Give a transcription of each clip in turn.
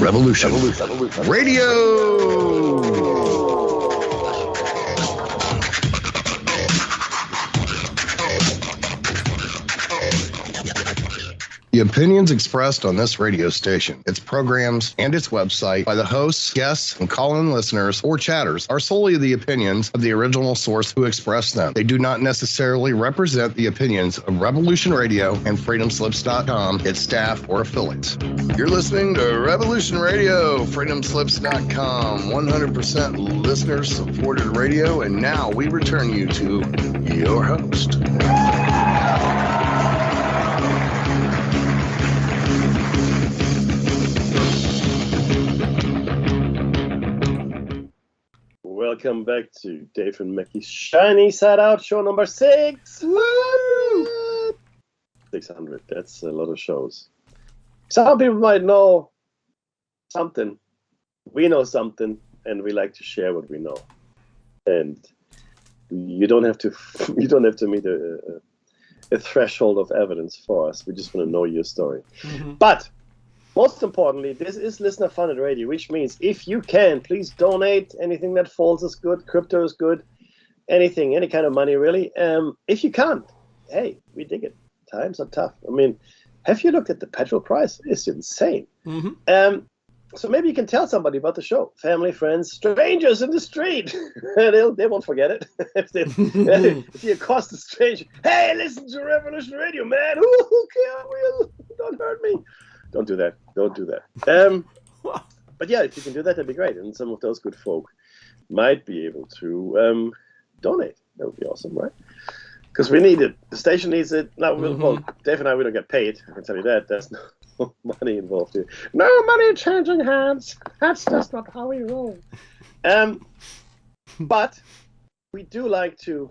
Revolution Radio. The opinions expressed on this radio station, its programs, and its website by the hosts, guests, and call-in listeners or chatters are solely the opinions of the original source who expressed them. They do not necessarily represent the opinions of Revolution Radio and freedomslips.com, its staff, or affiliates. You're listening to Revolution Radio, freedomslips.com, 100% listener-supported radio, and now we return you to your host. Welcome back to Dave and Mackie's Shiny Side Out, show number 6. Woo! 600, that's a lot of shows. Some people might know something. We know something, and we like to share what we know. And you don't have to meet a threshold of evidence for us. We just want to know your story. Mm-hmm. But most importantly, this is listener-funded radio, which means if you can, please donate. Anything that falls is good. Crypto is good. Anything, any kind of money, really. If you can't, hey, we dig it. Times are tough. I mean, have you looked at the petrol price? It's insane. Mm-hmm. So maybe you can tell somebody about the show. Family, friends, strangers in the street. They won't forget it. If you accost a stranger, hey, listen to Revolution Radio, man. Who cares? Don't hurt me. Don't do that. But yeah, if you can do that, that'd be great. And some of those good folk might be able to donate. That would be awesome, right? Because we need it. The station needs it. Now, well, Dave and I, we don't get paid. I can tell you that. There's no money involved here. No money changing hands. That's just not how we roll. But we do like to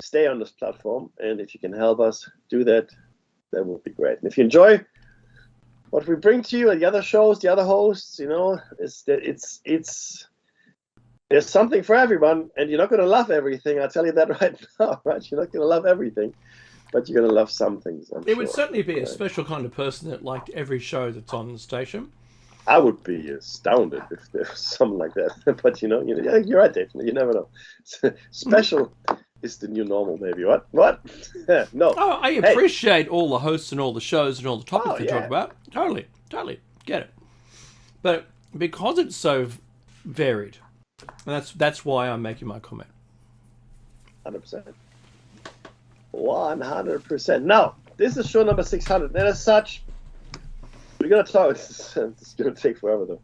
stay on this platform. And if you can help us do that, that would be great. And if you enjoy what we bring to you and the other shows, the other hosts, you know, it's there's something for everyone, and you're not going to love everything. I'll tell you that right now, right? You're not going to love everything, but you're going to love some things. It would certainly be a special kind of person that liked every show that's on the station. I would be astounded if there was something like that. But you know, you're right, Dave. You never know. Special is the new normal, maybe. What? No. Oh, I appreciate all the hosts and all the shows and all the topics they talk about. Totally. Get it. But because it's so varied, and that's why I'm making my comment. 100%. 100%. Now, this is show number 600. And as such, we're going to talk. It's going to take forever,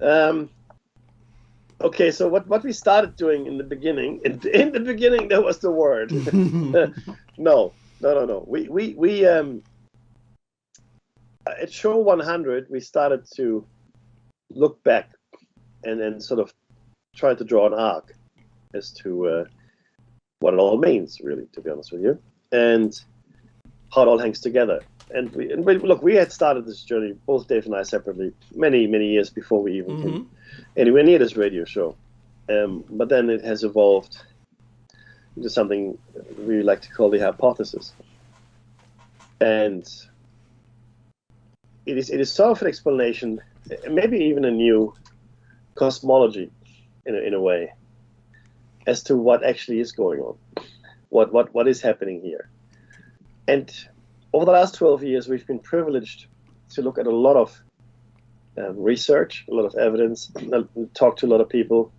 though. Okay, so what we started doing in the beginning, in the beginning there was the word. No. We at show 100 we started to look back and then sort of try to draw an arc as to what it all means, really, to be honest with you, and how it all hangs together. And we had started this journey, both Dave and I separately, many years before we even came anywhere near this radio show. But then it has evolved into something we like to call the hypothesis. And it is sort of an explanation, maybe even a new cosmology in a way, as to what actually is going on, what is happening here. And over the last 12 years, we've been privileged to look at a lot of research, a lot of evidence, talked to a lot of people,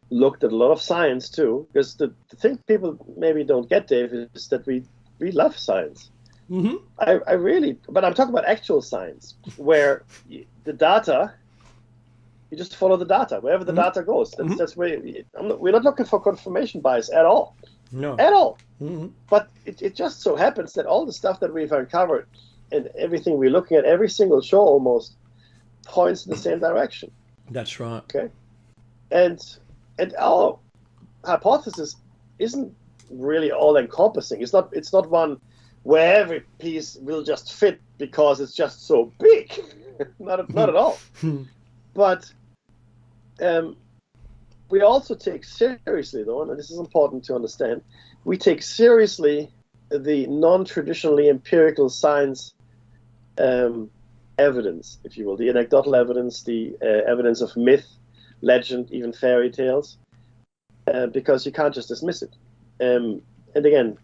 looked at a lot of science too, because the thing people maybe don't get, Dave, is that we love science. Mm-hmm. I really, but I'm talking about actual science, where the data, you just follow the data, wherever the data goes. That's where we're not looking for confirmation bias at all. No. At all. Mm-hmm. But it just so happens that all the stuff that we've uncovered and everything we're looking at, every single show almost, points in the same direction. That's right. Okay. And our hypothesis isn't really all encompassing. It's not one where every piece will just fit because it's just so big. not at all. But we also take seriously, though, and this is important to understand, we take seriously the non-traditionally empirical science evidence, if you will, the anecdotal evidence, the evidence of myth, legend, even fairy tales, because you can't just dismiss it. And again,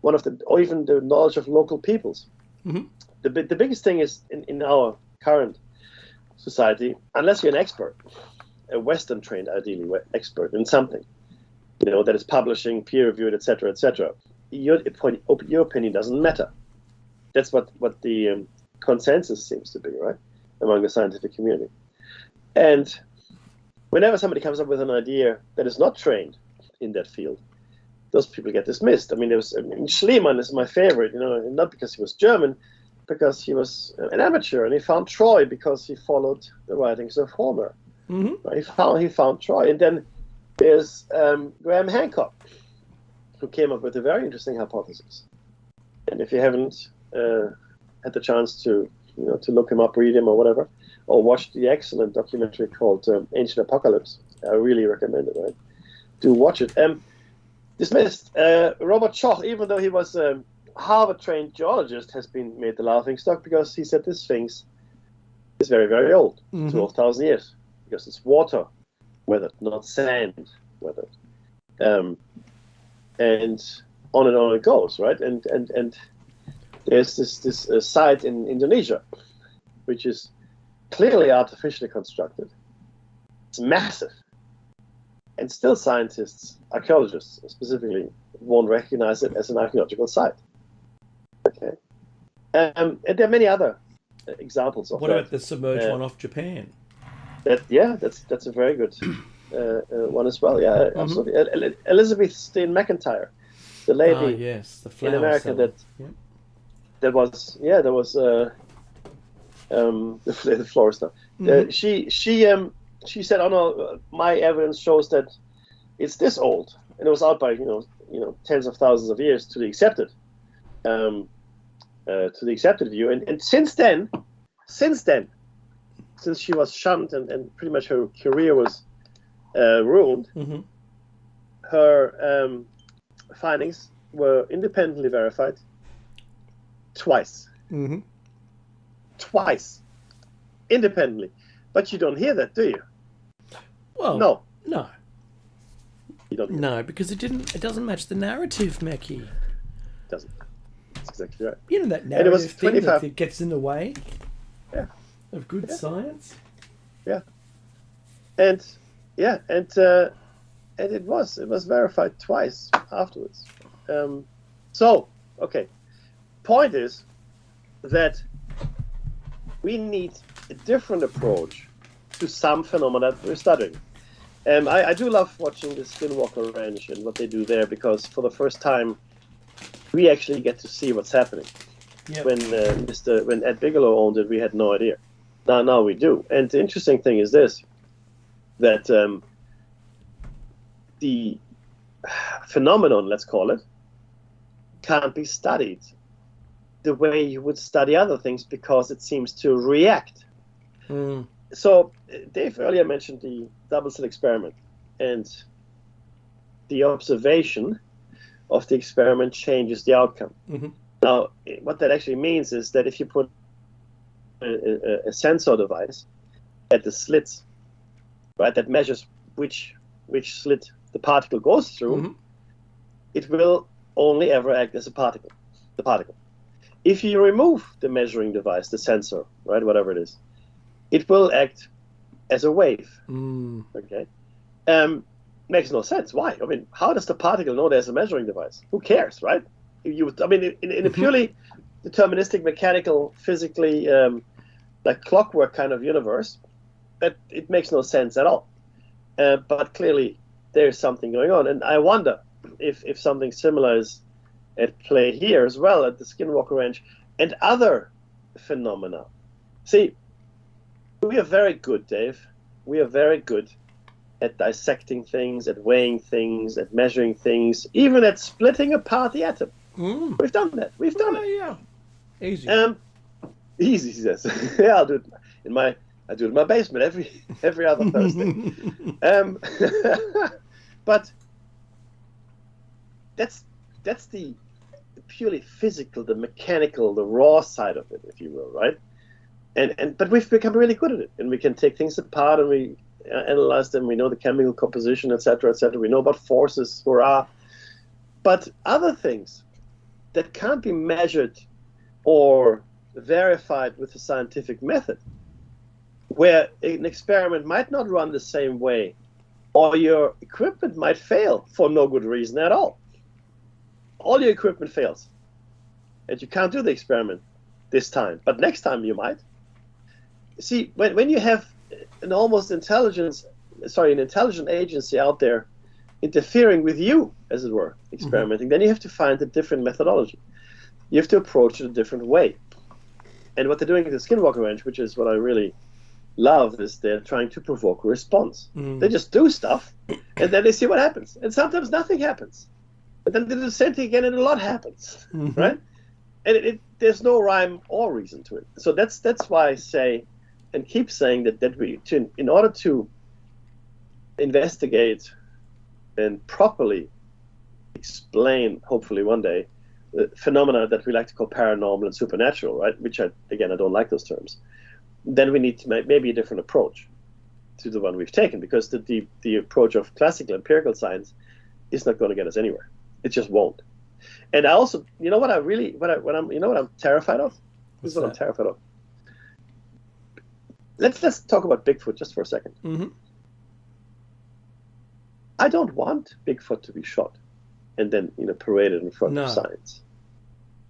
or even the knowledge of local peoples. Mm-hmm. The biggest thing is in our current society, unless you're an expert, a Western trained, ideally expert in something, that is publishing, peer reviewed, etc., your opinion doesn't matter. That's what the consensus seems to be, right, among the scientific community. And whenever somebody comes up with an idea that is not trained in that field, those people get dismissed. Schliemann is my favorite, not because he was German, because he was an amateur, and he found Troy because he followed the writings of Homer. Mm-hmm. He found Troy. And then there's Graham Hancock, who came up with a very interesting hypothesis. And if you haven't had the chance to look him up, read him or whatever, or watch the excellent documentary called Ancient Apocalypse, I really recommend it, right? Do watch it. Dismissed. Robert Schoch, even though he was a Harvard-trained geologist, has been made the laughingstock because he said this thing is very, very old, 12,000 years, because it's water weathered, not sand weathered. And on it goes, right? And there's this site in Indonesia, which is clearly artificially constructed. It's massive. And still scientists, archaeologists specifically, won't recognize it as an archaeological site. Okay. And there are many other examples of What about the submerged one off Japan? That's a very good one as well. Yeah, absolutely. Elizabeth Steen McIntyre, the lady the in America seller. there was the florist. She said, "Oh no, my evidence shows that it's this old," and it was out by tens of thousands of years to the accepted view. And since then, since she was shunned and pretty much her career was ruined, her findings were independently verified twice. Twice, independently. But you don't hear that, do you? Well, no. You don't. No, because it doesn't match the narrative, Mackie. It doesn't. That's exactly right. That narrative thing that gets in the way. Yeah. Of good science. Yeah. And it was verified twice afterwards. Point is that we need a different approach to some phenomena that we're studying. I do love watching the Skinwalker Ranch and what they do there, because for the first time we actually get to see what's happening. Yep. When Ed Bigelow owned it, we had no idea. Now we do. And the interesting thing is this, that the phenomenon, let's call it, can't be studied the way you would study other things, because it seems to react. So Dave earlier mentioned the double-slit experiment, and the observation of the experiment changes the outcome. Now, what that actually means is that if you put a sensor device at the slits, right, that measures which slit the particle goes through, it will only ever act as the particle. If you remove the measuring device, the sensor, right, whatever it is, it will act as a wave. Okay, makes no sense. Why? I mean, how does the particle know there's a measuring device? Who cares, right? In a purely deterministic, mechanical, physically, like clockwork kind of universe, that it makes no sense at all. But clearly, there's something going on, and I wonder if something similar is at play here as well at the Skinwalker Ranch and other phenomena. See, we are very good, Dave. We are very good at dissecting things, at weighing things, at measuring things, even at splitting apart the atom. We've done that. We've done it. Yeah, easy. Easy, he says. Yeah, I do it in my basement every other Thursday. But that's purely physical, the mechanical, the raw side of it, if you will, right? But we've become really good at it, and we can take things apart and we analyze them. We know the chemical composition, etc., etc. We know about forces, hurrah. But other things that can't be measured or verified with a scientific method, where an experiment might not run the same way, or your equipment might fail for no good reason at all. All your equipment fails, and you can't do the experiment this time, but next time you might. See, when you have an intelligent agency out there interfering with you, as it were, experimenting, then you have to find a different methodology. You have to approach it a different way. And what they're doing at the Skinwalker Ranch, which is what I really love, is they're trying to provoke a response. They just do stuff, and then they see what happens. And sometimes nothing happens. But then they do the same thing again, and a lot happens, right? And there's no rhyme or reason to it. So that's why I say, and keep saying that in order to investigate and properly explain, hopefully one day, the phenomena that we like to call paranormal and supernatural, right? Which I don't like those terms. Then we need to make maybe a different approach to the one we've taken, because the approach of classical empirical science is not going to get us anywhere. It just won't. And I also, what I'm terrified of? This is what I'm terrified of. Let's talk about Bigfoot just for a second. I don't want Bigfoot to be shot and then paraded in front of science.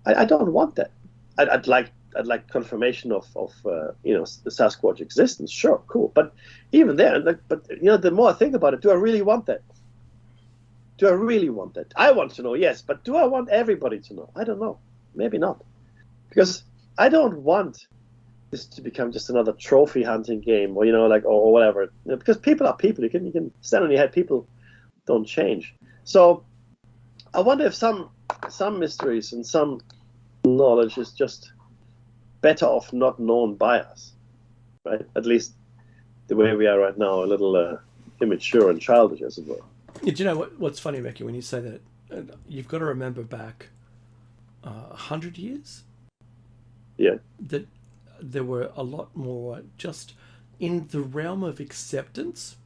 I don't want that. I'd like confirmation of the Sasquatch existence. Sure, cool. But even there, the more I think about it, do I really want that? Do I really want that? I want to know, yes, but do I want everybody to know? I don't know. Maybe not, because I don't want this to become just another trophy hunting game, or or whatever. Because people are people. You can stand on your head. People don't change. So I wonder if some mysteries and some knowledge is just better off not known by us, right? At least the way we are right now, a little immature and childish, as it were. Do you know what's funny, Becky, when you say that? You've got to remember back 100 years. Yeah. That there were a lot more just in the realm of acceptance.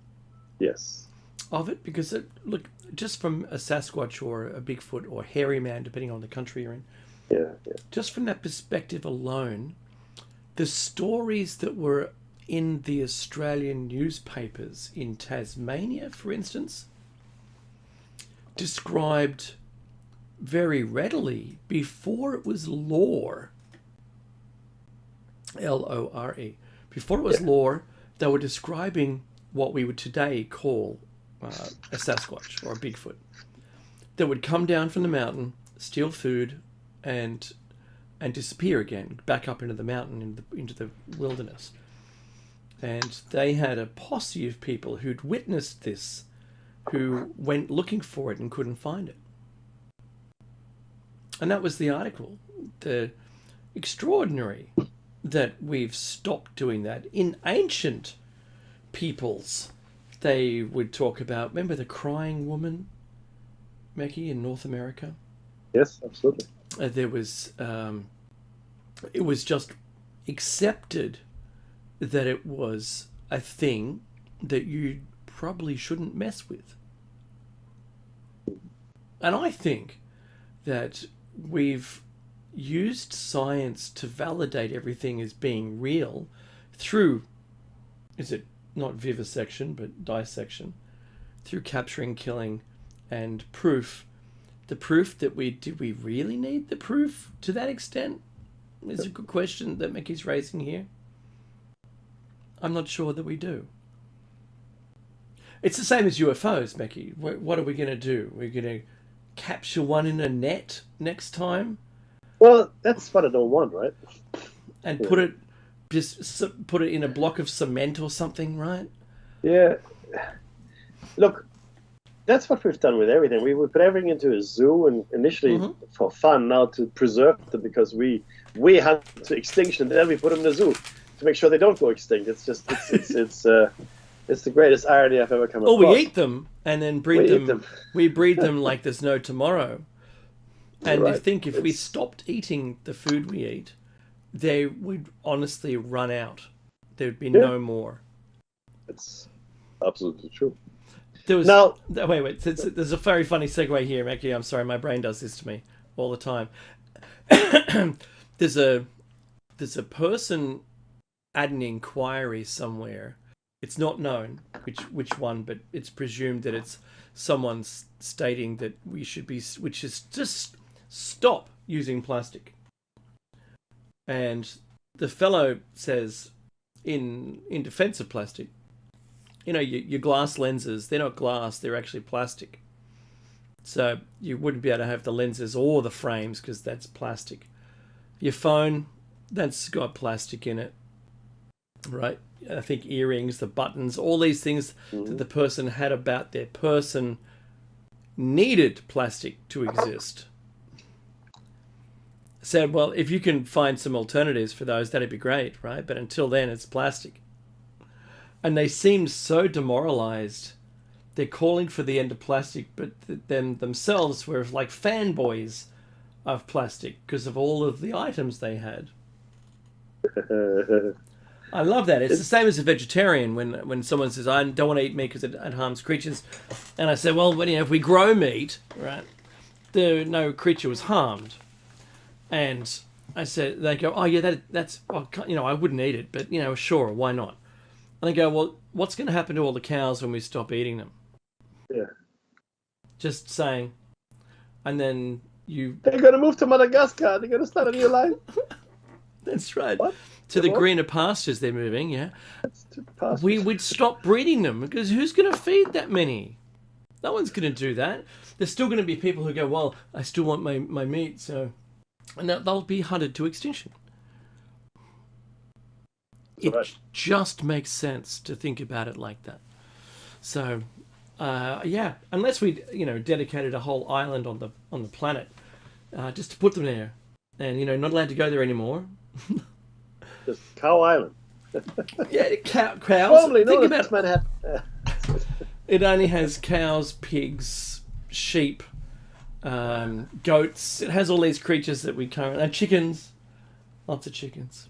Yes. Of it, because look, just from a Sasquatch or a Bigfoot or hairy man, depending on the country you're in. Yeah. Just from that perspective alone, the stories that were in the Australian newspapers in Tasmania, for instance, described very readily, before it was lore, Lore, before it was lore, they were describing what we would today call a Sasquatch or a Bigfoot that would come down from the mountain, steal food, and disappear again, back up into the mountain, into the wilderness. And they had a posse of people who'd witnessed this, who went looking for it and couldn't find it. And that was the article. The extraordinary that we've stopped doing that. In ancient peoples, they would talk about, remember the crying woman, Mekki, in North America? Yes, absolutely. There was, it was just accepted that it was a thing that you probably shouldn't mess with. And I think that we've used science to validate everything as being real through, is it not vivisection, but dissection, through capturing, killing, and proof. The proof that did we really need the proof to that extent? Is a good question that Mickey's raising here. I'm not sure that we do. It's the same as UFOs, Mickey. What are we going to do? We're going to capture one in a net next time? Well, that's what I don't want, right? And put it in a block of cement or something, right? Yeah. Look, that's what we've done with everything. We would put everything into a zoo, and initially for fun, now to preserve them, because we hunt to extinction, and then we put them in a zoo to make sure they don't go extinct. It's just it's the greatest irony I've ever come across. Or we eat them and then breed them. We breed them like there's no tomorrow. And right. you think if we stopped eating the food we eat, they would honestly run out. There would be no more. It's absolutely true. There was Now, wait. There's a very funny segue here, Mackie. I'm sorry, my brain does this to me all the time. There's a person at an inquiry somewhere. It's not known which one, but it's presumed that it's someone stating that which is just stop using plastic. And the fellow says, in defense of plastic, your glass lenses, they're not glass, they're actually plastic. So you wouldn't be able to have the lenses or the frames because that's plastic. Your phone, that's got plastic in it, right? I think earrings, the buttons, all these things that the person had about their person needed plastic to exist. Said, well, if you can find some alternatives for those, that'd be great, right? But until then, it's plastic. And they seem so demoralized. They're calling for the end of plastic, but them themselves were like fanboys of plastic because of all of the items they had. I love that. It's the same as a vegetarian when someone says, I don't want to eat meat because it harms creatures. And I say, well, if we grow meat, right, no creature was harmed. And I said, they go, oh yeah, that's, I wouldn't eat it, but sure, why not? And they go, well, what's going to happen to all the cows when we stop eating them? Yeah. Just saying. And then they're going to move to Madagascar. They're going to start a new life. That's right. What? To the greener pastures they're moving, yeah. That's to pastures. We'd stop breeding them because who's going to feed that many? No one's going to do that. There's still going to be people who go, well, I still want my meat, so... And they'll be hunted to extinction. It just makes sense to think about it like that. So, unless we, dedicated a whole island on the planet just to put them there, and not allowed to go there anymore. Just Cow Island. Yeah, cows. Probably think not about Manhattan. It only has cows, pigs, sheep, goats. It has all these creatures that we can't. And chickens, lots of chickens.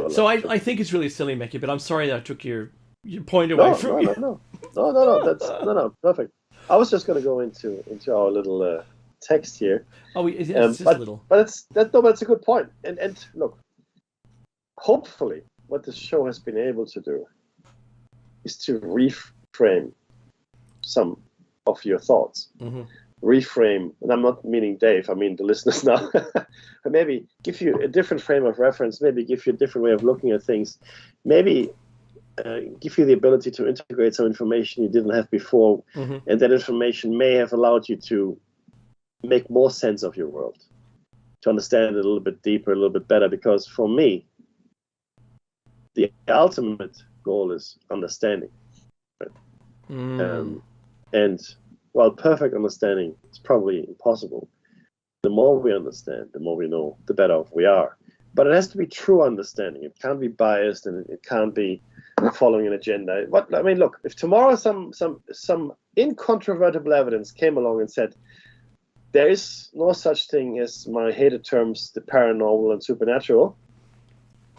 So I think it's really silly, Mackie, but I'm sorry that I took your point away from you. No. That's perfect. I was just going to go into our little text here. Oh, it's just a little. But that's a good point. And look, hopefully, what this show has been able to do is to reframe some of your thoughts. Mm-hmm. Reframe, and I'm not meaning Dave, I mean the listeners now. But maybe give you a different frame of reference, maybe give you a different way of looking at things, maybe give you the ability to integrate some information you didn't have before, mm-hmm. and that information may have allowed you to make more sense of your world, to understand it a little bit deeper, a little bit better, because for me, the ultimate goal is understanding. Right? And while perfect understanding is probably impossible, the more we understand, the more we know, the better off we are. But it has to be true understanding. It can't be biased, and it can't be following an agenda. Look, if tomorrow some incontrovertible evidence came along and said, there is no such thing as my hated terms, the paranormal and supernatural,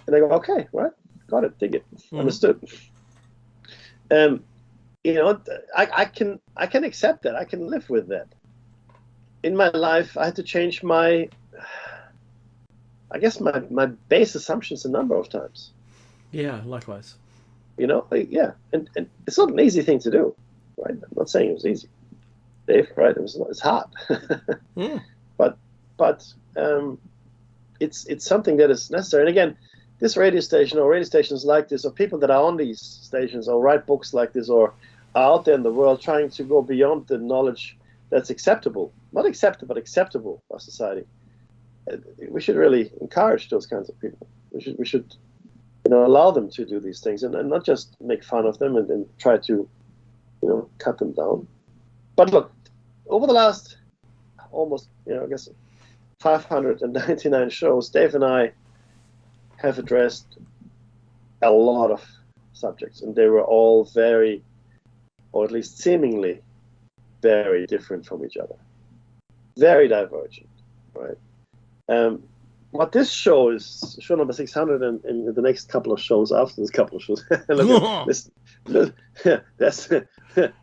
and I go, okay, right, got it, dig it, understood. I can accept that. I can live with that. In my life, I had to change my base assumptions a number of times. Yeah, likewise. Yeah, and it's not an easy thing to do, right? I'm not saying it was easy, Dave. Right? It's hard, but it's something that is necessary. And again, this radio station or radio stations like this, or people that are on these stations or write books like this, or are out there in the world trying to go beyond the knowledge that's acceptable, not accepted, but acceptable for society. We should really encourage those kinds of people. We should allow them to do these things and not just make fun of them and try to cut them down. But look, over the last almost 599 shows, Dave and I have addressed a lot of subjects, and they were all very, or at least seemingly, very different from each other, very divergent, right? What this show is, show number 600, and in the next couple of shows after this couple of shows, look at this. That's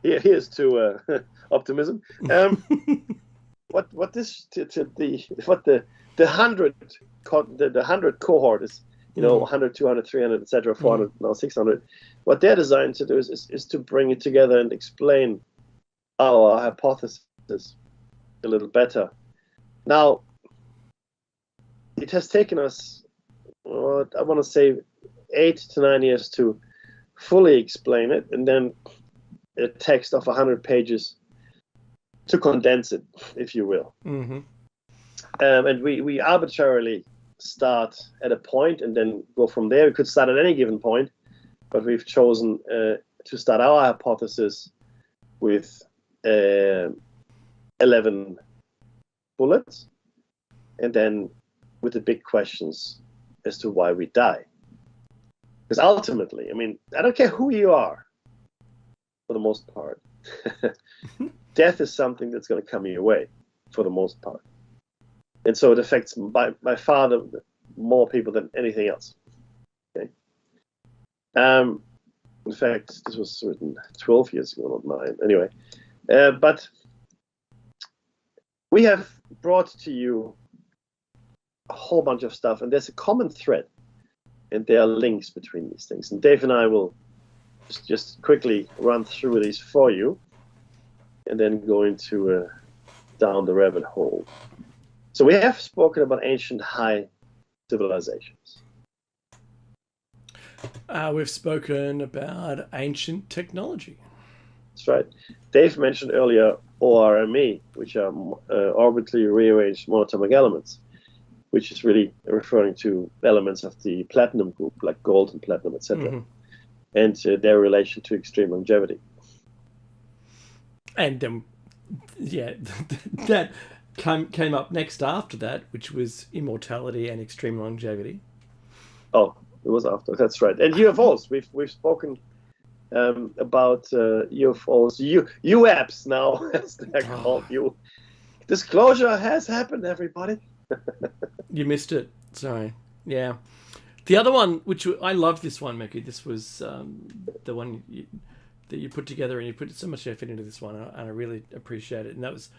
here's to optimism. What this the 100 cohort is, 100, 200, 300, etc., 400, now 600. What they're designed to do is to bring it together and explain our hypothesis a little better. Now, it has taken us, I want to say, 8 to 9 years to fully explain it, and then a text of 100 pages to condense it, if you will. Mm-hmm. And we arbitrarily start at a point and then go from there. We could start at any given point, but we've chosen to start our hypothesis with 11 bullets, and then with the big questions as to why we die. Because ultimately, I mean, I don't care who you are, for the most part. Death is something that's going to come your way, for the most part. And so it affects by far more people than anything else. Okay. In fact, this was written 12 years ago, not 9. Anyway, but we have brought to you a whole bunch of stuff, and there's a common thread, and there are links between these things. And Dave and I will just quickly run through these for you, and then go into down the rabbit hole. So we have spoken about ancient high civilizations. We've spoken about ancient technology. That's right. Dave mentioned earlier ORME, which are orbitally rearranged monatomic elements, which is really referring to elements of the platinum group, like gold and platinum, etc., mm-hmm. and their relation to extreme longevity. And that came up next after that, which was immortality and extreme longevity. Oh, it was after. That's right. And UFOs. We've spoken about UFOs, UAPs now, as they're called. Disclosure has happened, everybody. You missed it. Sorry. Yeah. The other one, which I love this one, Mickey. This was the one that you put together, and you put so much effort into this one, and I really appreciate it. And that was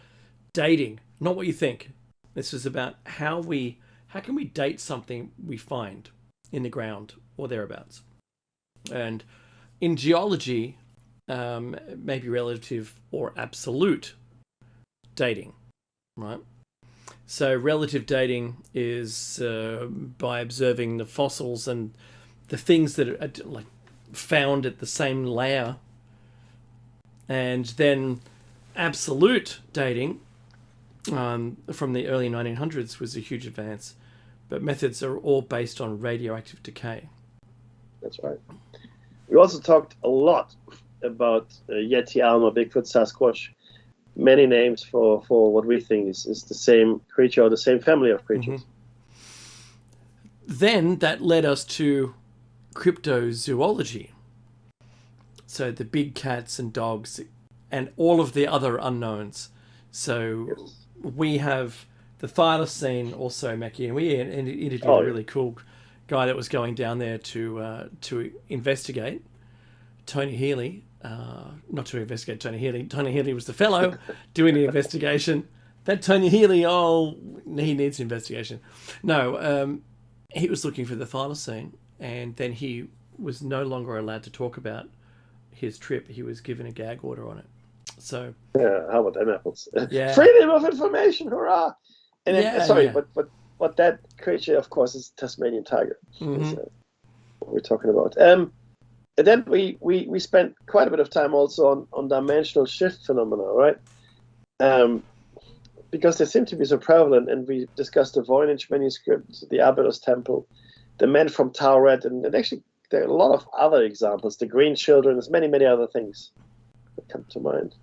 dating, not what you think. This was about how can we date something we find in the ground or thereabouts. And in geology, maybe relative or absolute dating, right? So relative dating is by observing the fossils and the things that are like found at the same layer. And then absolute dating from the early 1900s was a huge advance. But methods are all based on radioactive decay. That's right. We also talked a lot about Yeti, Alma, Bigfoot, Sasquatch. Many names for what we think is the same creature or the same family of creatures. Mm-hmm. Then that led us to cryptozoology. So the big cats and dogs and all of the other unknowns. So yes. We have the Thylacine also, Mackie, and we interviewed a really cool guy that was going down there to investigate. Tony Healy. Not to investigate Tony Healy. Tony Healy was the fellow doing the investigation. That Tony Healy, he needs investigation. No, he was looking for the Thylacine, and then he was no longer allowed to talk about his trip. He was given a gag order on it. So yeah, how about them apples? Yeah. Freedom of information, hurrah! And then, but that creature, of course, is Tasmanian tiger. Mm-hmm. Is, what we're talking about. And then we spent quite a bit of time also on dimensional shift phenomena, right? Because they seem to be so prevalent, and we discussed the Voynich manuscript, the Abydos Temple, the men from Tauret, and actually there are a lot of other examples, the Green Children, there's many, many other things that come to mind.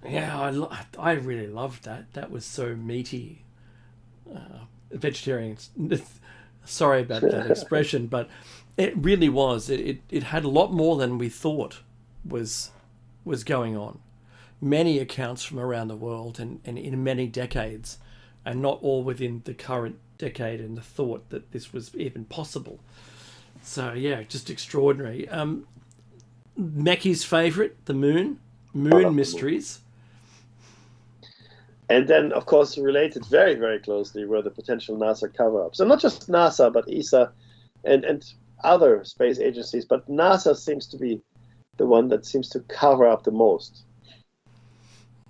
Yeah, I really loved that. That was so meaty. Vegetarians, sorry about that expression, but it really was. It had a lot more than we thought was going on. many accounts from around the world and in many decades, and not all within the current decade and the thought that this was even possible. So yeah, just extraordinary. Meckie's favourite, the moon mysteries. And then, of course, related very, very closely were the potential NASA cover-ups. So not just NASA, but ESA and other space agencies. But NASA seems to be the one that seems to cover up the most.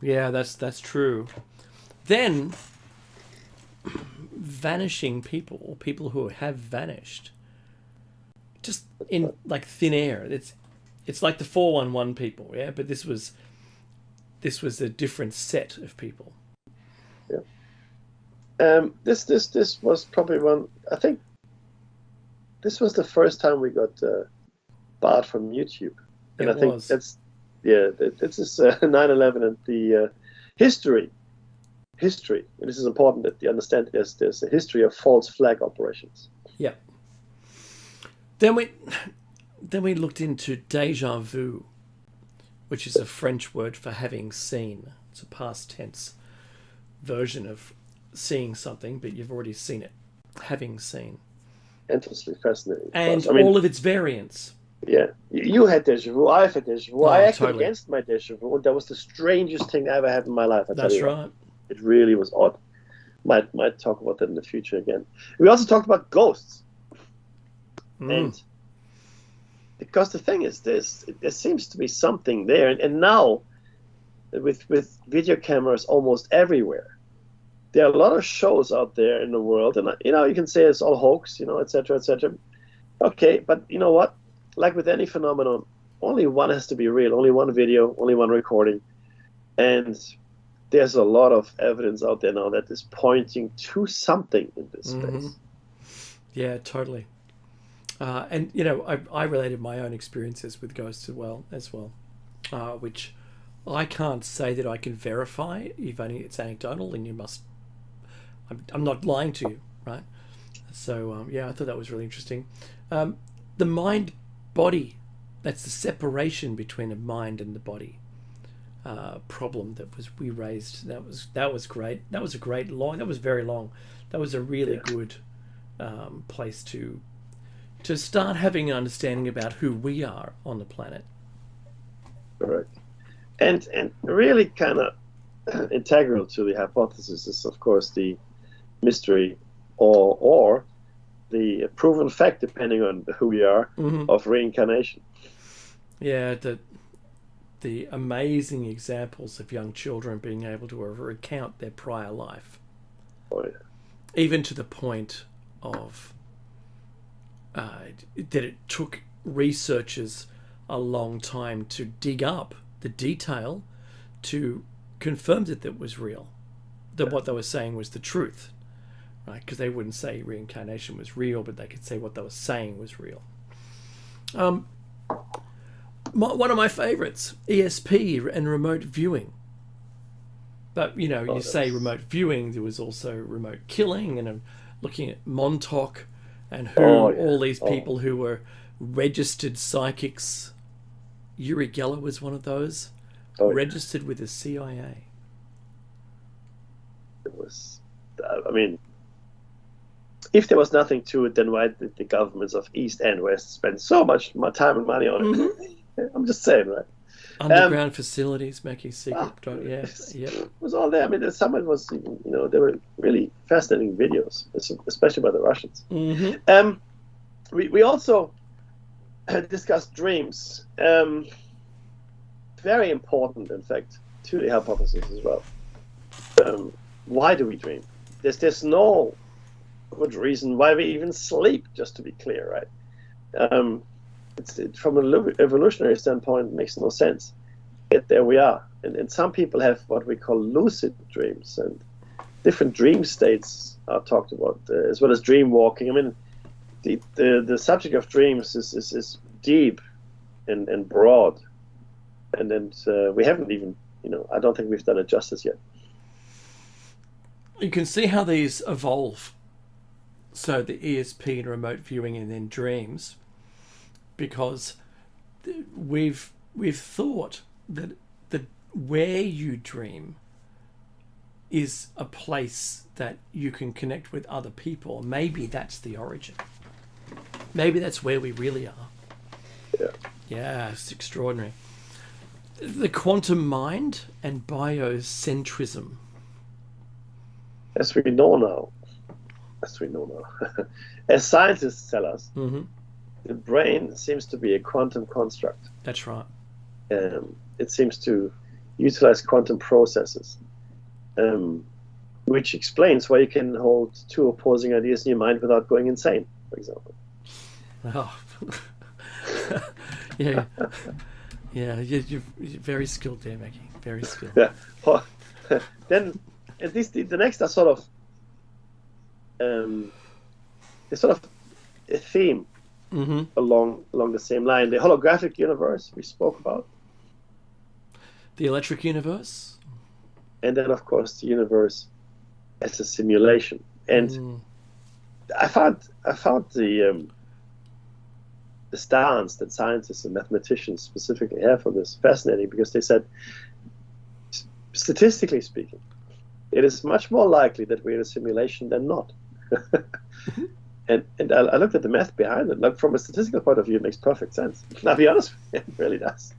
Yeah, that's true. Then, vanishing people, or people who have vanished, just in like thin air. It's like the 411 people, yeah. But this was a different set of people. Yeah. This was probably one. I think this was the first time we got barred from YouTube, and I think this is 9/11 and the history. And this is important that you understand. There's a history of false flag operations. Yeah. Then we looked into déjà vu, which is a French word for having seen. It's a past tense version of seeing something, but you've already seen it. Having seen. Endlessly fascinating. And all of its variants. Yeah. You had déjà vu, I've had déjà vu. I acted totally against my déjà vu, and that was the strangest thing that ever happened in my life. That's right. It really was odd. Might talk about that in the future again. We also talked about ghosts. And because the thing is this, there seems to be something there. And now, with video cameras almost everywhere, there are a lot of shows out there in the world. And, you can say it's all hoax, et cetera, et cetera. Okay, but you know what? Like with any phenomenon, only one has to be real. Only one video, only one recording. And there's a lot of evidence out there now that is pointing to something in this space. Yeah, totally. And I related my own experiences with ghosts as well, which I can't say that I can verify. If only it's anecdotal, and you must. I'm not lying to you, right? So I thought that was really interesting. The mind body, that's the separation between the mind and the body. Problem we raised. That was great. That was very long. That was a really good place to start having an understanding about who we are on the planet. Correct. And really kind of integral to the hypothesis is, of course, the mystery or the proven fact, depending on who we are, of reincarnation. Yeah, the amazing examples of young children being able to recount their prior life. Oh, yeah. Even to the point of that it took researchers a long time to dig up the detail to confirm that it was real, that what they were saying was the truth, right? Because they wouldn't say reincarnation was real, but they could say what they were saying was real. One of my favorites, ESP and remote viewing. But, you say remote viewing, there was also remote killing, and I'm looking at Montauk and all these people who were registered psychics. Uri Geller was one of those, registered with the CIA. It was, if there was nothing to it, then why did the governments of East and West spend so much time and money on it? I'm just saying, right? Underground facilities, Mackie's secret. It was all there. Some of it was, they were really fascinating videos, especially by the Russians. We also discussed dreams. Very important, in fact, to the hypothesis as well. Why do we dream? There's no good reason why we even sleep, just to be clear, right? From an evolutionary standpoint, it makes no sense. Yet there we are. And some people have what we call lucid dreams, and different dream states are talked about, as well as dream walking. The subject of dreams is deep and broad. And then we haven't even, I don't think we've done it justice yet. You can see how these evolve. So the ESP and remote viewing and then dreams, because we've thought that where you dream is a place that you can connect with other people. Maybe that's the origin. Maybe that's where we really are. Yeah. Yeah, it's extraordinary. The quantum mind and biocentrism. As we know now, as scientists tell us, the brain seems to be a quantum construct. That's right. It seems to utilize quantum processes, which explains why you can hold two opposing ideas in your mind without going insane, for example. Oh. Yeah. Yeah, you're very skilled there, Maggie. Very skilled. Yeah. Well, then, at least the next are sort of, it's sort of a theme along the same line. The holographic universe we spoke about. The electric universe. And then, of course, the universe as a simulation. And I found the stance that scientists and mathematicians specifically have on this fascinating, because they said, statistically speaking, it is much more likely that we're in a simulation than not. And I looked at the math behind it. Like, from a statistical point of view, it makes perfect sense. I'll be honest with you, it really does.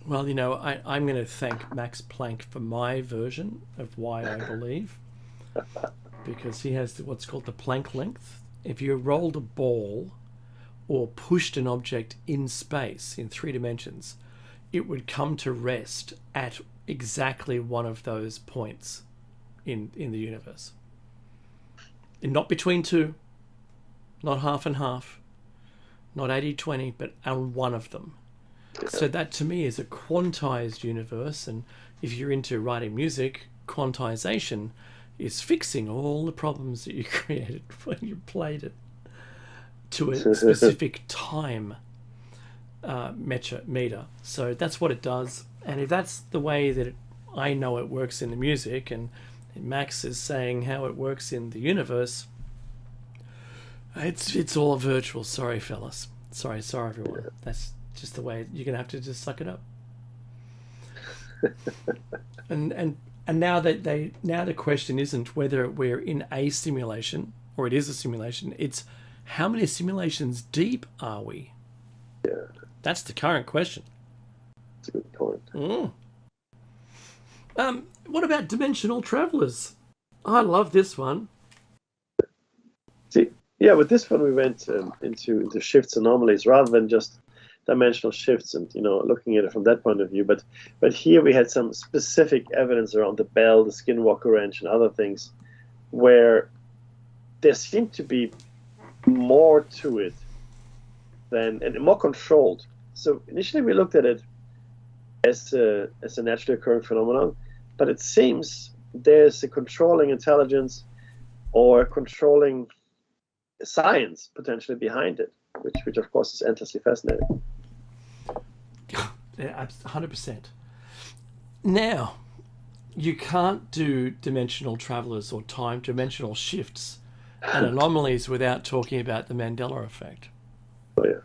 Well, I'm going to thank Max Planck for my version of why I believe, because he has what's called the Planck length. If you rolled a ball or pushed an object in space in 3 dimensions, it would come to rest at exactly one of those points in the universe. And not between two, not half and half, not 80-20, but on one of them. So that to me is a quantized universe, and if you're into writing music, quantization is fixing all the problems that you created when you played it to a specific time meter. So that's what it does, and if that's the way that I know it works in the music, and Max is saying how it works in the universe, it's all virtual. Sorry, fellas. Sorry, everyone. That's just the way. You're gonna have to just suck it up. and now the question isn't whether we're in a simulation or it is a simulation. It's how many simulations deep are we? Yeah, that's the current question. That's a good point. What about dimensional travelers? I love this one. See, yeah, with this one we went into shifts anomalies rather than just dimensional shifts, and looking at it from that point of view. But here we had some specific evidence around the bell, the skinwalker wrench, and other things, where there seemed to be more to it and more controlled. So initially we looked at it as a naturally occurring phenomenon, but it seems there's a controlling intelligence or controlling science potentially behind it, which of course is endlessly fascinating. Yeah, 100%. Now, you can't do dimensional travelers or time dimensional shifts and anomalies without talking about the Mandela effect. Oh yeah,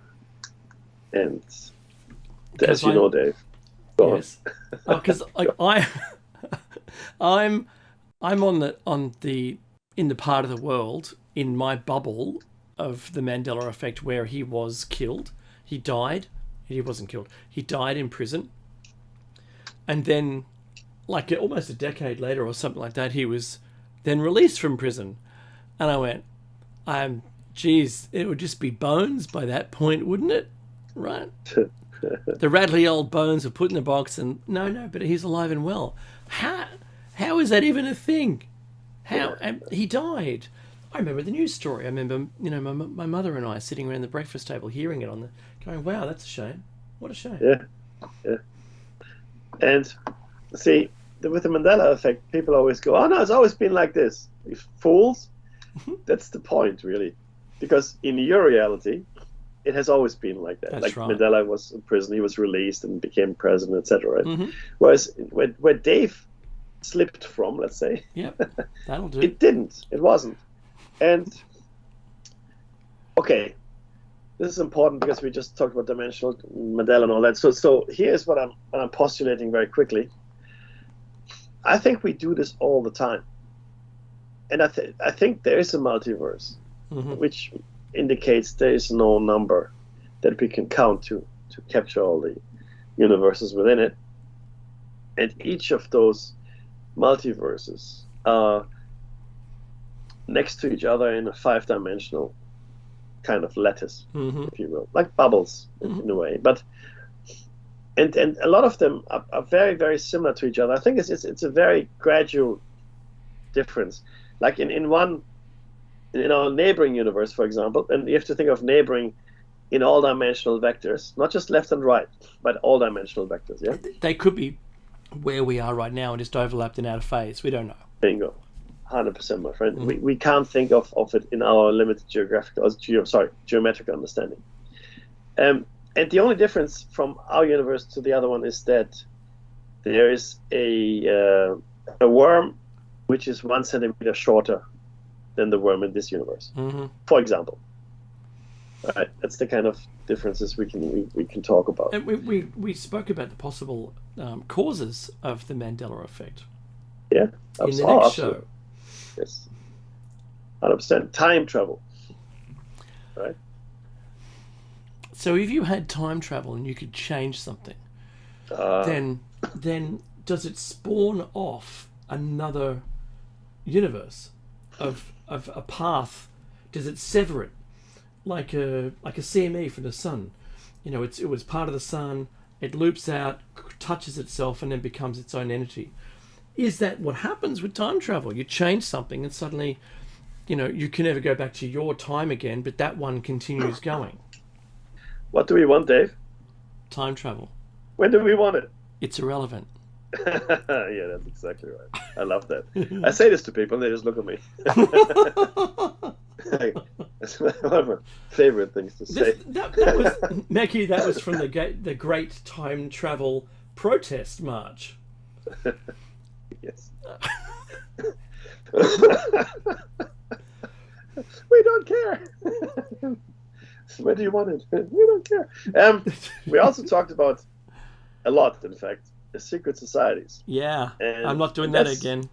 and as you know, Dave. Yes, because I'm in the part of the world in my bubble of the Mandela effect where he was killed. He died. He wasn't killed. He died in prison, and then, like almost a decade later or something like that, he was then released from prison. And I went, geez, it would just be bones by that point, wouldn't it? Right? The rattly old bones were put in the box, and no, but he's alive and well. How is that even a thing? How he died? I remember the news story. I remember, my mother and I sitting around the breakfast table, hearing it going, "Wow, that's a shame. What a shame." Yeah. And see, with the Mandela effect, people always go, "Oh no, it's always been like this." You fools. That's the point, really, because in your reality, it has always been like that. That's right. Mandela was in prison, he was released and became president, etc. Right? Whereas where Dave slipped from, let's say, that'll do. It didn't. It wasn't. And okay, this is important because we just talked about dimensional Mandela and all that. So here's what I'm postulating very quickly. I think we do this all the time, and I think there is a multiverse, which indicates there is no number that we can count to capture all the universes within it, and each of those multiverses are next to each other in a 5-dimensional kind of lattice, if you will, like bubbles in a way. But and a lot of them are very, very similar to each other. I think it's a very gradual difference. Like in our neighboring universe, for example, and you have to think of neighboring in all dimensional vectors, not just left and right, but all dimensional vectors. Yeah, they could be where we are right now and just overlapped in outer phase. We don't know. Bingo. 100%, my friend. We can't think of it in our limited geometric understanding. And the only difference from our universe to the other one is that there is a worm which is 1 centimeter shorter than the worm in this universe, for example. All right, that's the kind of differences we can talk about. And we spoke about the possible causes of the Mandela effect. Yeah, in the next show. Yes, 100%. Time travel, right? So if you had time travel and you could change something, then does it spawn off another universe of a path? Does it sever it like a CME from the sun? You know, it was part of the sun. It loops out, touches itself, and then becomes its own entity. Is that what happens with time travel? You change something and suddenly, you know, you can never go back to your time again, but that one continues going. What do we want, Dave? Time travel. When do we want it? It's irrelevant. Yeah, that's exactly right. I love that. I say this to people and they just look at me. That's one of my favorite things to say. That was, Mackie, that was from the Great Time Travel Protest March. Yes. We don't care. Where do you want it? We don't care. We also talked about a lot, in fact, the secret societies. Yeah, and I'm not doing that again.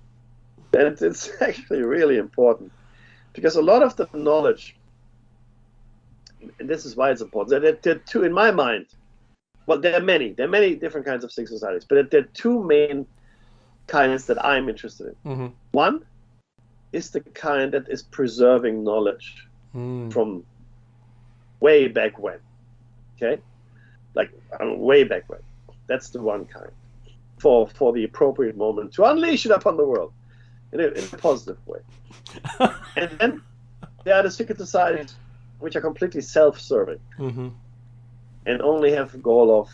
And it's actually really important because a lot of the knowledge, and this is why it's important, there are two, in my mind, well, there are many different kinds of secret societies, but there are two main kinds that I'm interested in. One is the kind that is preserving knowledge from way back when. Okay? Like, way back when. That's the one kind. For the appropriate moment to unleash it upon the world in a positive way. And then there are the secret societies which are completely self-serving and only have the goal of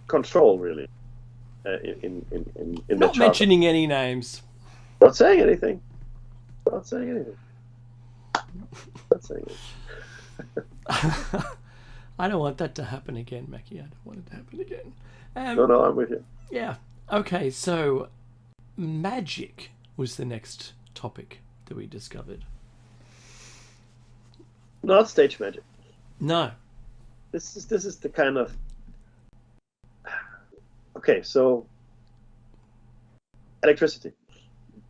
control, really. In not mentioning any names. Not saying anything. Not saying anything. Not saying anything. I don't want that to happen again, Mackie. I don't want it to happen again. No, I'm with you. Yeah. Okay, so magic was the next topic that we discovered. Not stage magic. No. This is the kind of... Okay, so electricity.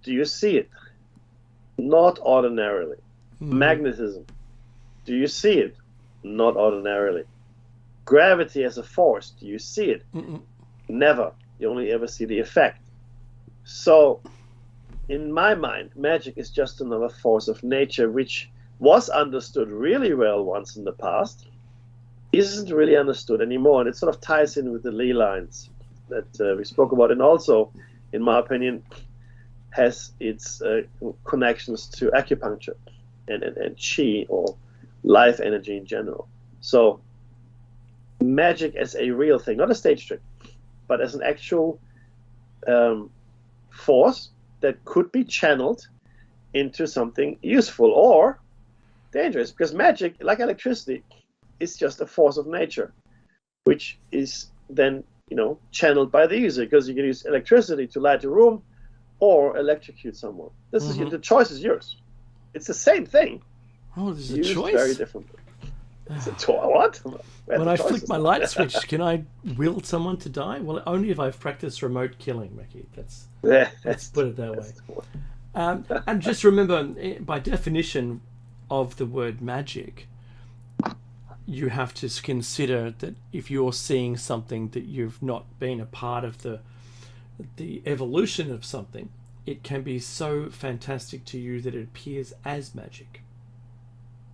Do you see it? Not ordinarily. Magnetism. Do you see it? Not ordinarily. Gravity as a force. Do you see it? Never. You only ever see the effect. So, in my mind, magic is just another force of nature which was understood really well once in the past, isn't really understood anymore, and it sort of ties in with the Lee lines that we spoke about, and also, in my opinion, has its connections to acupuncture and chi, or life energy in general. So magic as a real thing, not a stage trick, but as an actual force that could be channeled into something useful or dangerous, because magic, like electricity, is just a force of nature, which is then, channeled by the user, because you can use electricity to light a room or electrocute someone. This is the choice is yours. It's the same thing. Oh, there's a used choice. Very differently. What? When I flick my light switch, can I will someone to die? Well, only if I've practiced remote killing, Mickey. Let's put it that way. And just remember, by definition of the word magic, you have to consider that if you're seeing something that you've not been a part of the evolution of something, it can be so fantastic to you that it appears as magic.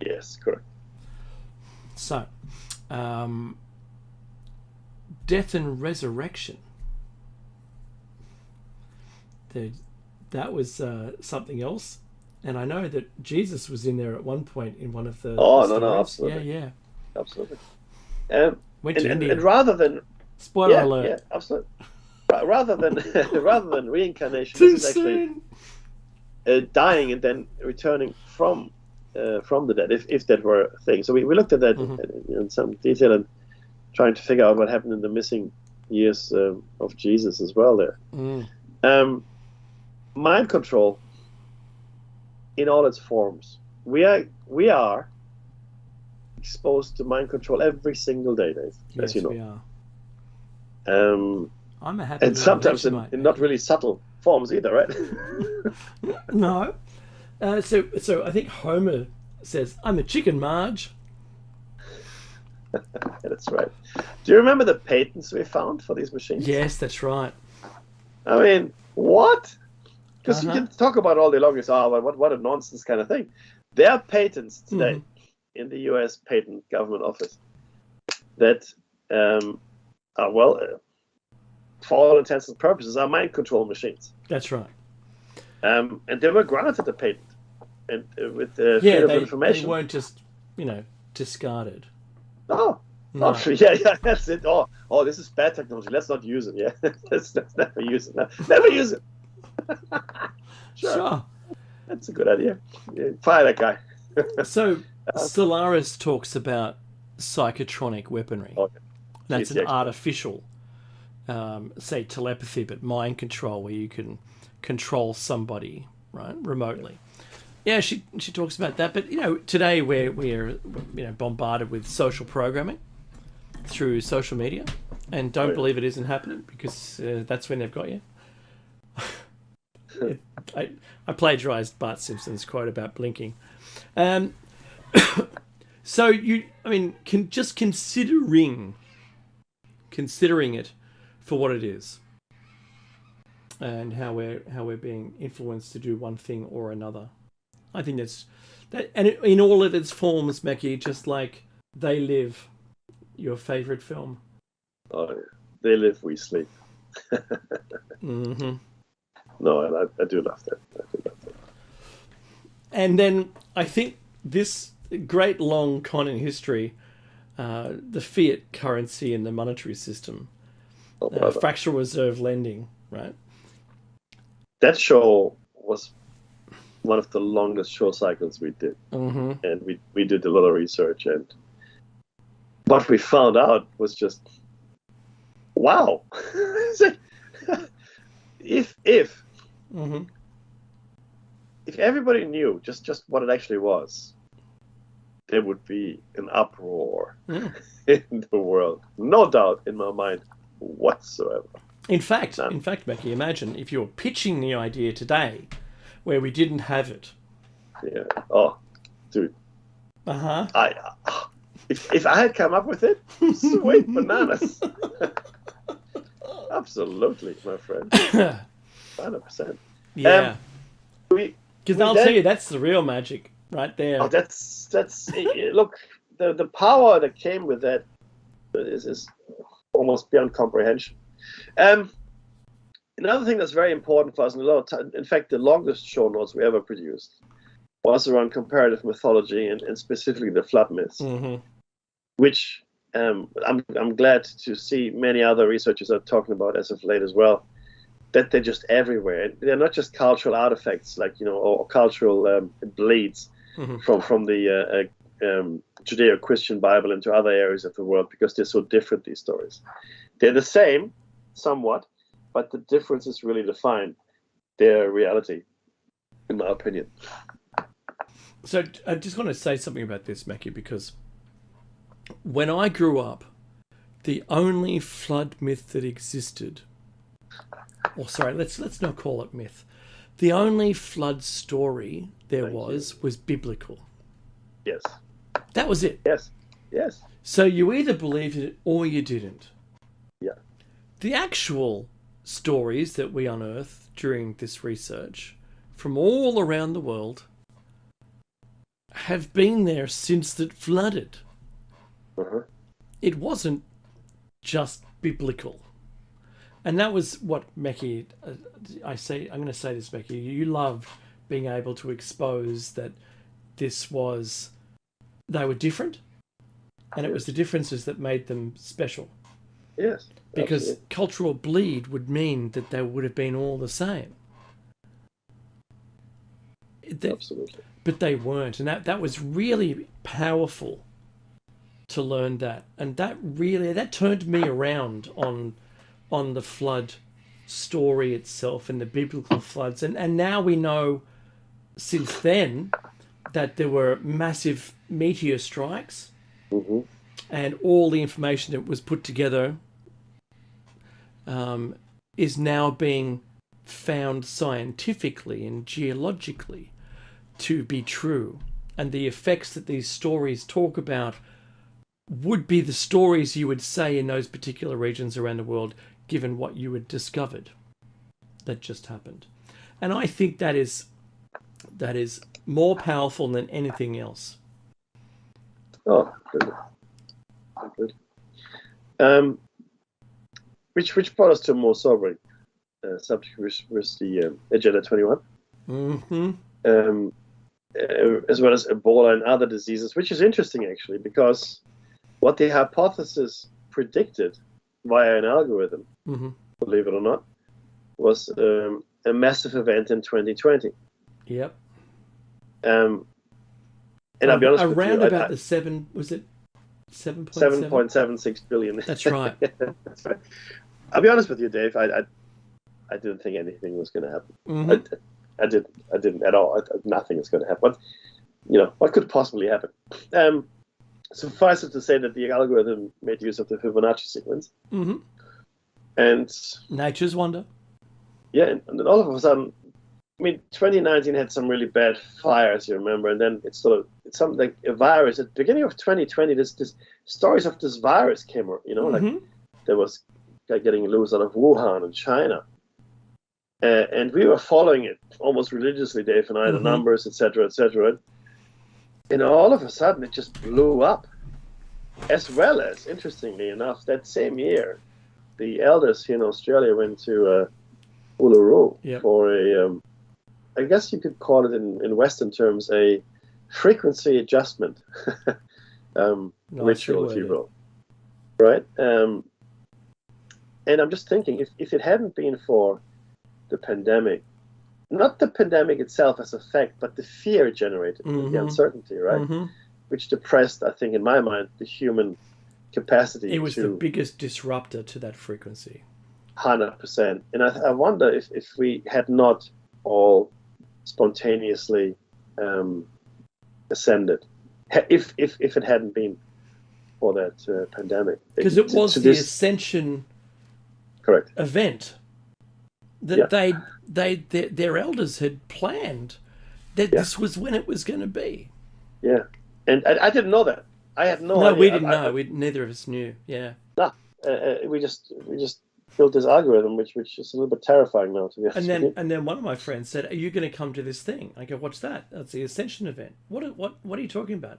Yes, correct. So, death and resurrection. That was something else, and I know that Jesus was in there at one point in one of the. Oh, the no, stories. absolutely, yeah, absolutely. And rather than spoiler alert, absolutely. Rather than reincarnation, too this is actually soon. Dying and then returning from the dead, if that were a thing. So we looked at that in some detail and trying to figure out what happened in the missing years of Jesus as well there. Mind control in all its forms. We are exposed to mind control every single day, Dave, as you know. We are. I'm a happy and sometimes in not really subtle forms either, right? No. So I think Homer says, "I'm a chicken, Marge." That's right. Do you remember the patents we found for these machines? Yes, that's right. I mean, what? Because you can talk about all day long. You say, "Oh, what a nonsense kind of thing." There are patents today in the U.S. Patent Government Office that for all intents and purposes, are mind control machines. That's right. And they were granted a patent, and with freedom of information. They weren't just, discarded. No. Yeah, that's it. Oh, this is bad technology. Let's not use it. Yeah, let's never use it. Never use it. Sure. That's a good idea. Yeah, fire that guy. So, Solaris talks about psychotronic weaponry. Okay. That's an artificial, say telepathy, but mind control, where you can control somebody, right, remotely. Yeah, she talks about that. But today we're bombarded with social programming through social media, and don't believe it isn't happening, because that's when they've got you. I plagiarized Bart Simpson's quote about blinking. So considering it for what it is, and how we're being influenced to do one thing or another. I think that's that, and in all of its forms, Mackie, just like They Live, your favorite film. Oh, They Live, We Sleep. Mm-hmm. No, I do love that. And then I think this great long con in history, the fiat currency and the monetary system, fractional reserve lending, right? That show was one of the longest show cycles we did. Mm-hmm. And we did a lot of research, and what we found out was just, wow. If everybody knew just what it actually was, there would be an uproar in the world. No doubt in my mind whatsoever. In fact, Becky, imagine if you were pitching the idea today where we didn't have it. Yeah. Oh, dude. Uh-huh. If I had come up with it, sweet bananas. Absolutely, my friend. 100%. Yeah. Because I'll tell you, that's the real magic right there. Oh, that's look, the power that came with that is almost beyond comprehension. Another thing that's very important for us, and a lot of time, in fact, the longest show notes we ever produced was around comparative mythology and specifically the flood myths, which I'm glad to see many other researchers are talking about as of late as well. That they're just everywhere. They're not just cultural artifacts, like or cultural bleeds from the Judeo-Christian Bible into other areas of the world, because they're so different. These stories, they're the same somewhat, but the difference is really defined their reality, in my opinion. So I just want to say something about this, Mackie, because when I grew up, the only flood myth that existed, or sorry, let's not call it myth. The only flood story there was biblical. Yes. That was it. Yes. Yes. So you either believed it or you didn't. Yeah. The actual stories that we unearthed during this research from all around the world have been there since it flooded. Uh-huh. It wasn't just biblical. And that was what Mekki, I'm going to say this, Mekki, you loved being able to expose that they were different, and it was the differences that made them special. Yes. Because absolutely. cultural bleed would mean that they would have been all the same. Absolutely. But they weren't, and that was really powerful to learn that. And that turned me around on the flood story itself and the biblical floods. And now we know since then that there were massive meteor strikes, Mm-hmm. and all the information that was put together is now being found scientifically and geologically to be true. And the effects that these stories talk about would be the stories you would say in those particular regions around the world, given what you had discovered that just happened. And I think that is more powerful than anything else. Oh, good. Good. Which brought us to a more sobering subject, which was the Agenda 21. Mm-hmm. As well as Ebola and other diseases, which is interesting actually, because what the hypothesis predicted via an algorithm, Mm-hmm. believe it or not, was a massive event in 2020. Yep. And I'll be honest with around you, about the 7.7? 7.76 billion. That's right. That's right. I'll be honest with you, Dave. I didn't think anything was going to happen. Mm-hmm. I didn't at all. Nothing is going to happen. What could possibly happen? Suffice it to say that the algorithm made use of the Fibonacci sequence. Mm-hmm. And Nature's wonder. yeah, and then all of a sudden, 2019 had some really bad fires, you remember, and then it's something like a virus. At the beginning of 2020, this stories of this virus came, Mm-hmm. like there was getting loose out of Wuhan in China. And we were following it almost religiously, Dave and I, the Mm-hmm. numbers, etc., etc. And all of a sudden, it just blew up. As well as, interestingly enough, that same year, the elders here in Australia went to Uluru Yep. for a, I guess you could call it in Western terms, a frequency adjustment ritual, if you will. Right? And I'm just thinking, if it hadn't been for the pandemic, not the pandemic itself as a fact, but the fear it generated, Mm-hmm. the uncertainty, right? Mm-hmm. Which depressed, I think, in my mind, the human capacity. It was the biggest disruptor to that frequency. 100%. And I wonder if we had not all spontaneously ascended, if it hadn't been for that pandemic. Because it was the ascension correct event that their elders had planned that this was when it was going to be. Yeah. And I didn't know that. I had no idea. No, we didn't know. Neither of us knew. Yeah. No, we just built this algorithm, which is a little bit terrifying now, to be honest. And then one of my friends said, "Are you going to come to this thing?" I go, "What's that?" "That's the Ascension event." What are you talking about?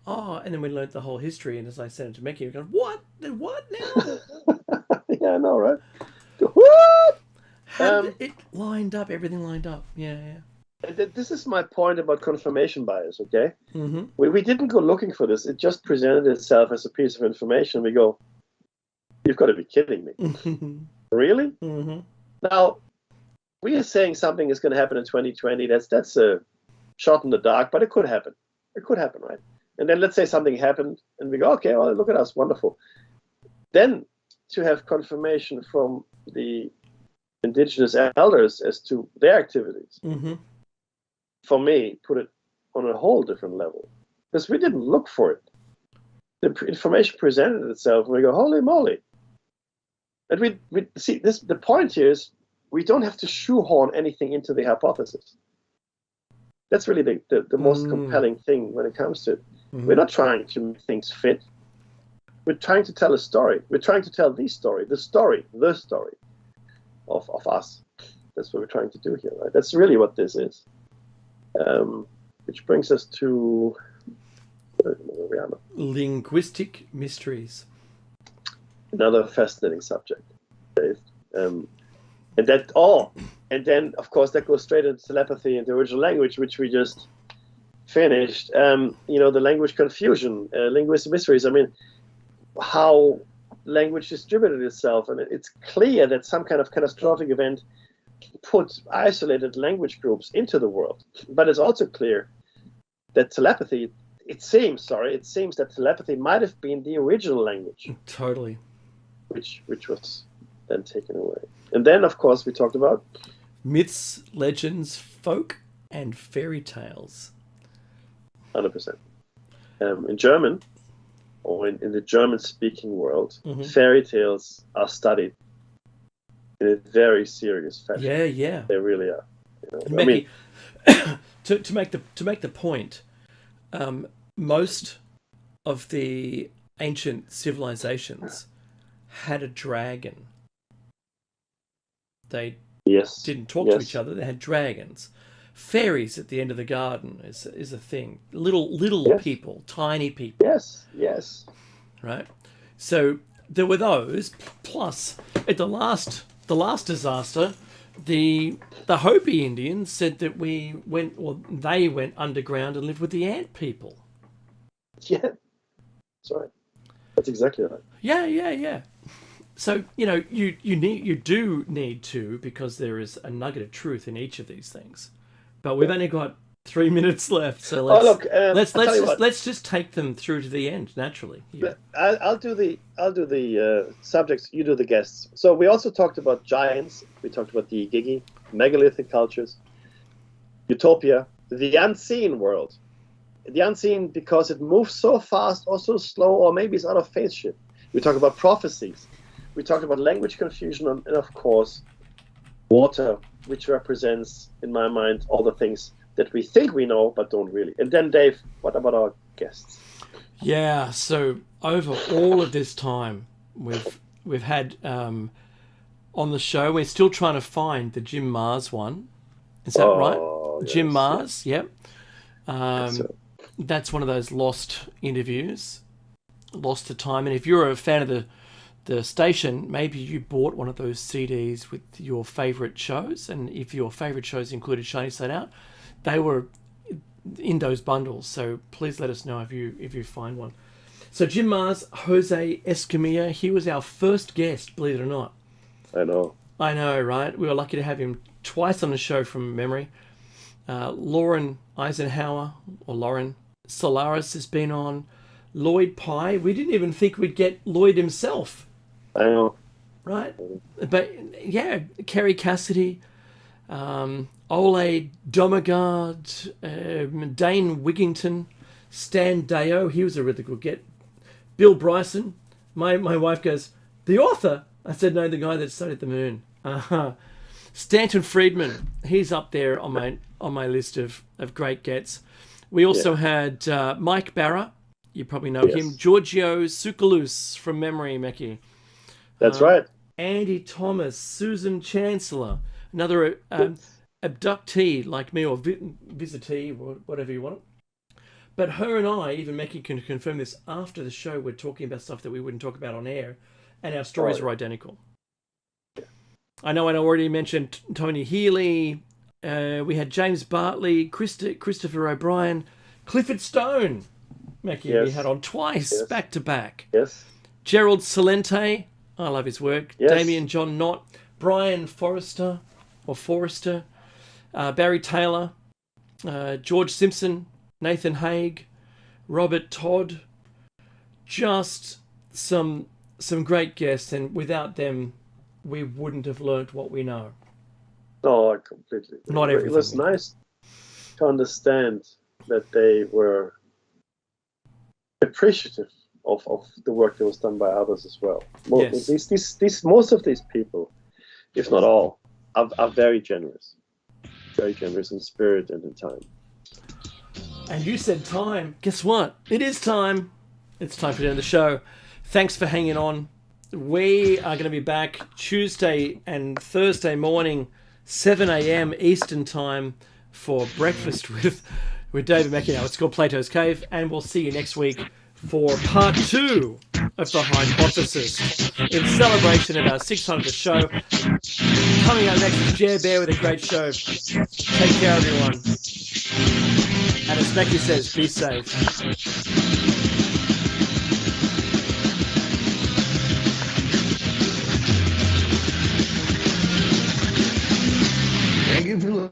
Oh, and then we learned the whole history, and as I said it to Mekki, we go, "What? What now?" Yeah, I know, right? What? It lined up. Everything lined up. Yeah. This is my point about confirmation bias, okay? Mm-hmm. We didn't go looking for this. It just presented itself as a piece of information. We go, you've got to be kidding me. Really? Mm-hmm. Now, we are saying something is going to happen in 2020. That's a shot in the dark, but it could happen. It could happen, right? And then let's say something happened, and we go, okay, well, look at us, wonderful. Then to have confirmation from the indigenous elders as to their activities, Mm-hmm. for me, put it on a whole different level. Because we didn't look for it. the information presented itself, and we go, holy moly. And we see this. The point here is we don't have to shoehorn anything into the hypothesis. That's really the most compelling thing when it comes to it. Mm-hmm. We're not trying to make things fit. We're trying to tell a story. We're trying to tell the story of us. That's what we're trying to do here, right? That's really what this is. Which brings us to where we are now. Linguistic mysteries. Another fascinating subject, Dave. And then of course that goes straight into telepathy and the original language, which we just finished. The language confusion, linguistic mysteries. I mean, how language distributed itself, and it's clear that some kind of catastrophic event put isolated language groups into the world. But it's also clear that telepathy, it seems that telepathy might have been the original language. Totally. Which was then taken away. And then, of course, we talked about myths, legends, folk, and fairy tales. 100%. In German, or in the German-speaking world, fairy tales are studied in a very serious fashion. Yeah. They really are. Mickey, to make the point, most of the ancient civilizations had a dragon. They didn't talk to each other. They had dragons. Fairies at the end of the garden is a thing. Little people, tiny people. Yes. Right. So there were those. Plus, at the last disaster, the Hopi Indians said that they went underground and lived with the ant people. Yeah, that's right. That's exactly right. Yeah. So you do need to, because there is a nugget of truth in each of these things. But we've only got 3 minutes left, so let's just take them through to the end naturally. Yeah. I'll do the subjects. You do the guests. So we also talked about giants. We talked about the Igigi, megalithic cultures, utopia, the unseen world. The unseen because it moves so fast or so slow, or maybe it's out of phase shift. We talk about prophecies. We talked about language confusion, and of course, water, which represents, in my mind, all the things that we think we know but don't really. And then, Dave, what about our guests? Yeah, so over all of this time, we've had on the show, we're still trying to find the Jim Mars one. Is that right? Yes, Jim Mars, yep. That's one of those lost interviews, lost to time. And if you're a fan of the station, maybe you bought one of those CDs with your favourite shows, and if your favourite shows included Shiny Side Out, they were in those bundles. So please let us know if you find one. So Jim Mars, Jose Escamilla, he was our first guest, believe it or not. I know, right? We were lucky to have him twice on the show from memory. Lauren Eisenhower, or Lauren Solaris has been on. Lloyd Pye, we didn't even think we'd get Lloyd himself. I know. Right? But, yeah, Kerry Cassidy, Ole Domagard, Dane Wigington, Stan Deo, he was a really good get. Bill Bryson, my wife goes, the author? I said, no, the guy that studied the moon. Stanton Friedman, he's up there on my list of great gets. We also had Mike Barra, you probably know him. Giorgio Tsoukalos from memory, Meki. That's right. Andy Thomas, Susan Chancellor, another abductee like me, or visitee, whatever you want. But her and I, even Meki can confirm this, after the show we're talking about stuff that we wouldn't talk about on air, and our stories are identical. Yeah. I know I already mentioned Tony Healy. We had James Bartley, Christopher O'Brien, Clifford Stone. Meki, we had on twice, back to back. Yes. Gerald Salente, I love his work. Yes. Damien John Knott, Brian Forrester, Barry Taylor, George Simpson, Nathan Haig, Robert Todd. Just some great guests, and without them, we wouldn't have learnt what we know. No, completely. Not everything. It was nice to understand that they were appreciative of the work that was done by others as well. Yes. Most of these people, if not all, are very generous in spirit and in time. And you said time. Guess what? It is time. It's time for the end of the show. Thanks for hanging on. We are going to be back Tuesday and Thursday morning, 7 a.m. Eastern time for breakfast with David Mackey. Now it's called Plato's Cave, and we'll see you next week for part 2 of The Hypothesis in celebration of our 600th show. Coming up next is Jer Bear with a great show. Take care, everyone. And as Becky says, be safe. Thank you for